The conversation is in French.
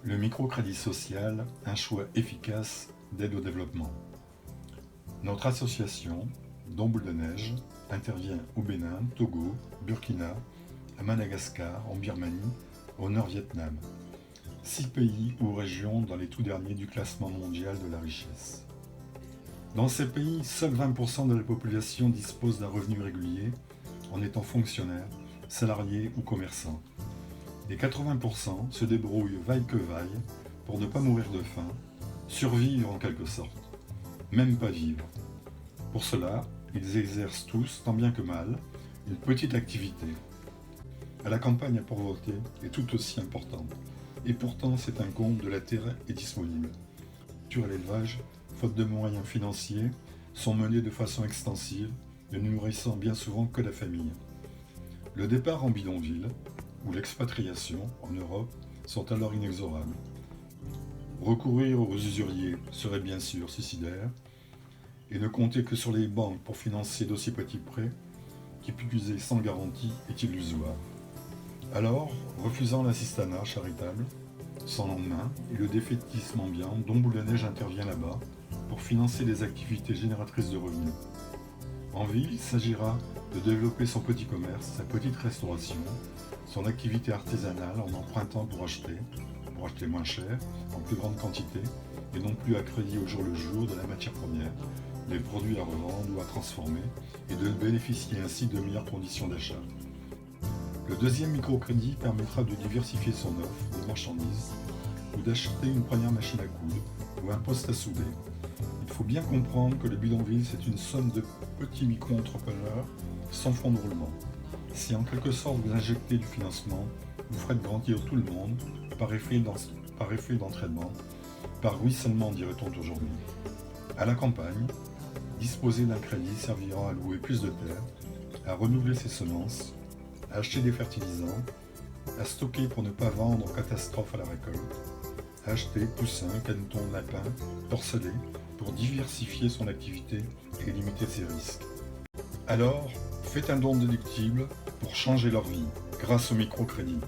Le microcrédit social, un choix efficace d'aide au développement. Notre association, Don Boule de Neige, intervient au Bénin, Togo, Burkina, à Madagascar, en Birmanie, au Nord-Vietnam. 6 pays ou régions dans les tout derniers du classement mondial de la richesse. Dans ces pays, seuls 20% de la population dispose d'un revenu régulier en étant fonctionnaire, salarié ou commerçant. Les 80% se débrouillent vaille que vaille pour ne pas mourir de faim, survivre en quelque sorte, même pas vivre. Pour cela, ils exercent tous, tant bien que mal, une petite activité. À la campagne à pauvreté est tout aussi importante, et pourtant c'est un compte de la terre est disponible. La culture et l'élevage, faute de moyens financiers, sont menés de façon extensive, ne nourrissant bien souvent que la famille. Le départ en bidonville, ou l'expatriation en Europe, sont alors inexorables. Recourir aux usuriers serait bien sûr suicidaire, et ne compter que sur les banques pour financer d'aussi petits prêts, qui plus est sans garantie, est illusoire. Alors, refusant l'assistanat charitable, sans lendemain, et le défaitisme ambiant, Don Boule de Neige intervient là-bas pour financer des activités génératrices de revenus. En ville, il s'agira de développer son petit commerce, sa petite restauration, son activité artisanale en empruntant pour acheter moins cher, en plus grande quantité, et non plus à crédit au jour le jour de la matière première, des produits à revendre ou à transformer, et de bénéficier ainsi de meilleures conditions d'achat. Le deuxième microcrédit permettra de diversifier son offre de marchandises ou d'acheter une première machine à coudre ou un poste à souder. Il faut bien comprendre que le bidonville, c'est une somme de petits micro-entrepreneurs sans fonds de roulement. Si en quelque sorte vous injectez du financement, vous ferez grandir tout le monde par effet d'entraînement, par ruissellement dirait-on aujourd'hui. À la campagne, disposer d'un crédit servira à louer plus de terre, à renouveler ses semences, à acheter des fertilisants, à stocker pour ne pas vendre en catastrophe à la récolte, à acheter poussins, canetons, lapins, porcelets pour diversifier son activité et limiter ses risques. Alors, faites un don déductible pour changer leur vie grâce au microcrédit.